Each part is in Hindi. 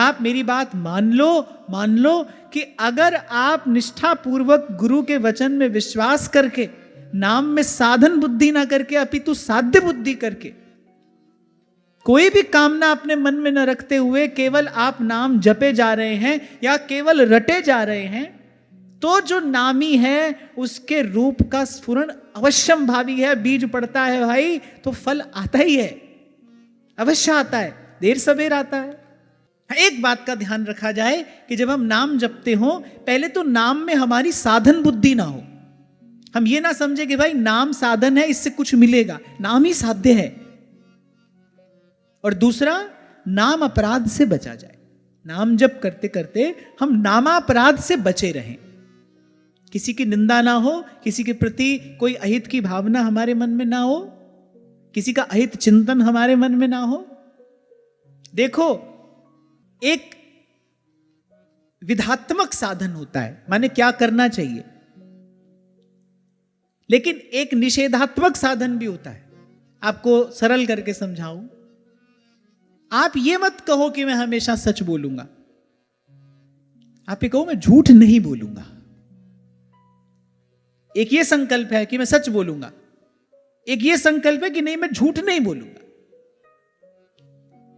आप मेरी बात मान लो कि अगर आप निष्ठापूर्वक गुरु के वचन में विश्वास करके, नाम में साधन बुद्धि ना करके अपितु साध्य बुद्धि करके, कोई भी कामना अपने मन में न रखते हुए केवल आप नाम जपे जा रहे हैं या केवल रटे जा रहे हैं, तो जो नामी है उसके रूप का स्फुरण अवश्यम भावी है। बीज पड़ता है भाई तो फल आता ही है, अवश्य आता है, देर सवेर आता है। एक बात का ध्यान रखा जाए कि जब हम नाम जपते हो, पहले तो नाम में हमारी साधन बुद्धि ना हो। हम ये ना समझे कि भाई नाम साधन है, इससे कुछ मिलेगा। नाम ही साध्य है। और दूसरा, नाम अपराध से बचा जाए। नाम जप करते करते हम नामापराध से बचे रहें, किसी की निंदा ना हो, किसी के प्रति कोई अहित की भावना हमारे मन में ना हो, किसी का अहित चिंतन हमारे मन में ना हो। देखो, एक विधात्मक साधन होता है, माने क्या करना चाहिए, लेकिन एक निषेधात्मक साधन भी होता है। आपको सरल करके समझाऊं, आप ये मत कहो कि मैं हमेशा सच बोलूंगा, आप ये कहो मैं झूठ नहीं बोलूंगा। एक ये संकल्प है कि मैं सच बोलूंगा, एक ये संकल्प है कि नहीं मैं झूठ नहीं बोलूंगा।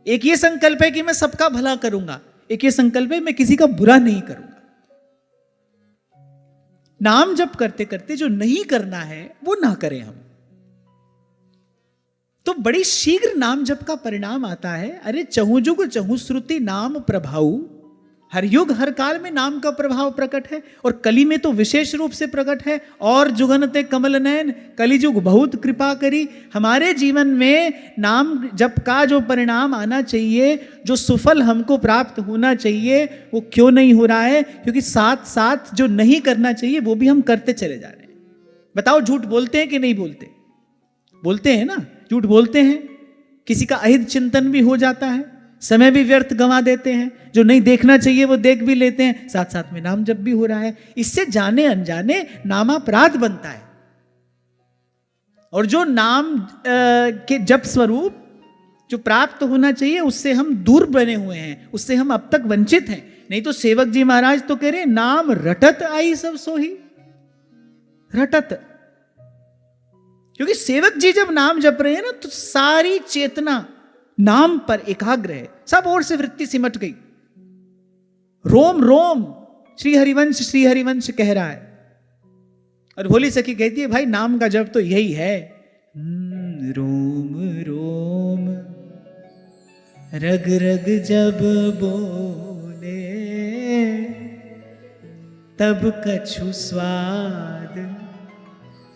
एक ये संकल्प है कि मैं सबका भला करूंगा, एक ये संकल्प है मैं किसी का बुरा नहीं करूंगा। नाम जप करते करते जो नहीं करना है वो ना करें हम, तो बड़ी शीघ्र नाम जप का परिणाम आता है। अरे चहु जुग चहु श्रुति नाम प्रभाऊ, हर युग हर काल में नाम का प्रभाव प्रकट है, और कली में तो विशेष रूप से प्रकट है। और जुगनते कमल नयन कलिजुग बहुत कृपा करी। हमारे जीवन में नाम जप का जो परिणाम आना चाहिए, जो सुफल हमको प्राप्त होना चाहिए, वो क्यों नहीं हो रहा है? क्योंकि साथ साथ जो नहीं करना चाहिए वो भी हम करते चले जा रहे हैं। बताओ, झूठ बोलते हैं कि नहीं बोलते? बोलते हैं ना, झूठ बोलते हैं। किसी का अहित चिंतन भी हो जाता है, समय भी व्यर्थ गंवा देते हैं, जो नहीं देखना चाहिए वो देख भी लेते हैं, साथ साथ में नाम जप भी हो रहा है। इससे जाने अनजाने नामापराध बनता है। और जो नाम के जप स्वरूप जो प्राप्त होना चाहिए उससे हम दूर बने हुए हैं, उससे हम अब तक वंचित हैं। नहीं तो सेवक जी महाराज तो कह रहे नाम रटत आई सब सोही, रटत। क्योंकि सेवक जी जब नाम जप रहे हैं ना, तो सारी चेतना नाम पर एकाग्र है, सब ओर से वृत्ति सिमट गई। रोम रोम श्री हरिवंश कह रहा है। और भोली सखी कहती है भाई नाम का जप तो यही है, रोम रोम रग रग जब बोले तब कछु स्वाद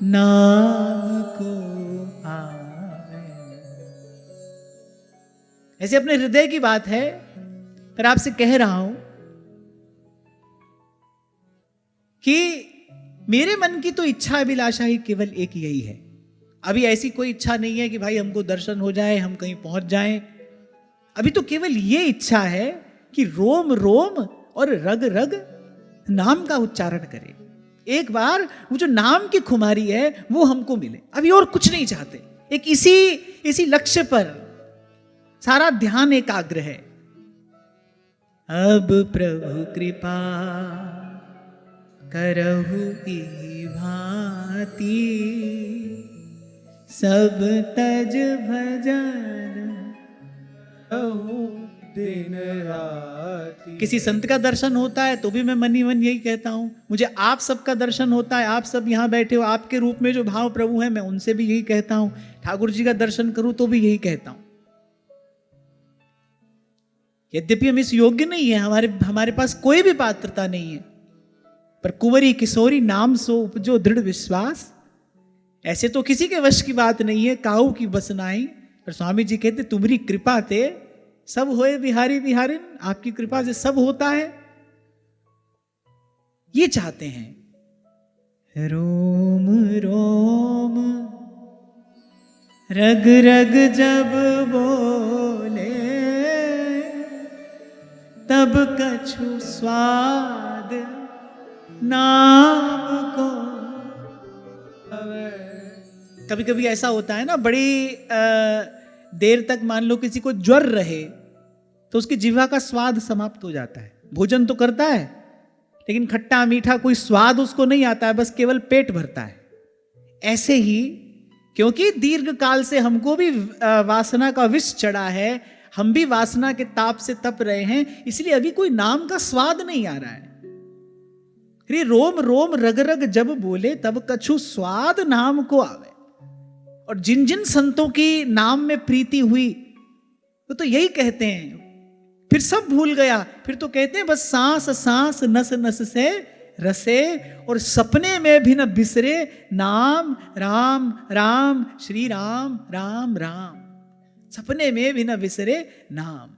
नाम को आवे। ऐसे अपने हृदय की बात है, पर आपसे कह रहा हूं कि मेरे मन की तो इच्छा अभिलाषा ही केवल एक यही है। अभी ऐसी कोई इच्छा नहीं है कि भाई हमको दर्शन हो जाए, हम कहीं पहुंच जाएं। अभी तो केवल ये इच्छा है कि रोम रोम और रग रग नाम का उच्चारण करें। एक बार वो जो नाम की खुमारी है वो हमको मिले, अभी और कुछ नहीं चाहते। एक इसी लक्ष्य पर सारा ध्यान एकाग्र है। अब प्रभु कृपा करहु ई भांति, सब तज भजन दिन राति। किसी संत का दर्शन होता है तो भी मैं मन ही मन यही कहता हूं, मुझे आप सबका दर्शन होता है, आप सब यहां बैठे हो, आपके रूप में जो भाव प्रभु है मैं उनसे भी यही कहता हूं। ठाकुर जी का दर्शन करूं तो भी यही कहता हूं। यद्यपि हम इस योग्य नहीं है, हमारे पास कोई भी पात्रता नहीं है, पर कुंवरी किशोरी नाम सो उपजो दृढ़ विश्वास। ऐसे तो किसी के वश की बात नहीं है, काऊ की बस नाई। पर स्वामी जी कहते तुम्हारी कृपा ते सब होए बिहारी बिहारिन, आपकी कृपा से सब होता है, ये चाहते हैं। रोम रोम रग रग जब बोले तब कछु स्वाद नाम को। कभी कभी ऐसा होता है ना, बड़ी देर तक मान लो किसी को ज्वर रहे तो उसकी जिह्वा का स्वाद समाप्त हो जाता है। भोजन तो करता है लेकिन खट्टा मीठा कोई स्वाद उसको नहीं आता है, बस केवल पेट भरता है। ऐसे ही क्योंकि दीर्घ काल से हमको भी वासना का विष चढ़ा है, हम भी वासना के ताप से तप रहे हैं, इसलिए अभी कोई नाम का स्वाद नहीं आ रहा है। अरे रोम रोम रग रग जब बोले तब कछु स्वाद नाम को आवे। और जिन जिन संतों की नाम में प्रीति हुई वो तो यही कहते हैं, फिर सब भूल गया, फिर तो कहते हैं बस सांस सांस नस नस से रसे और सपने में भी न बिसरे नाम राम राम श्री राम राम राम। सपने में भी न बिसरे नाम।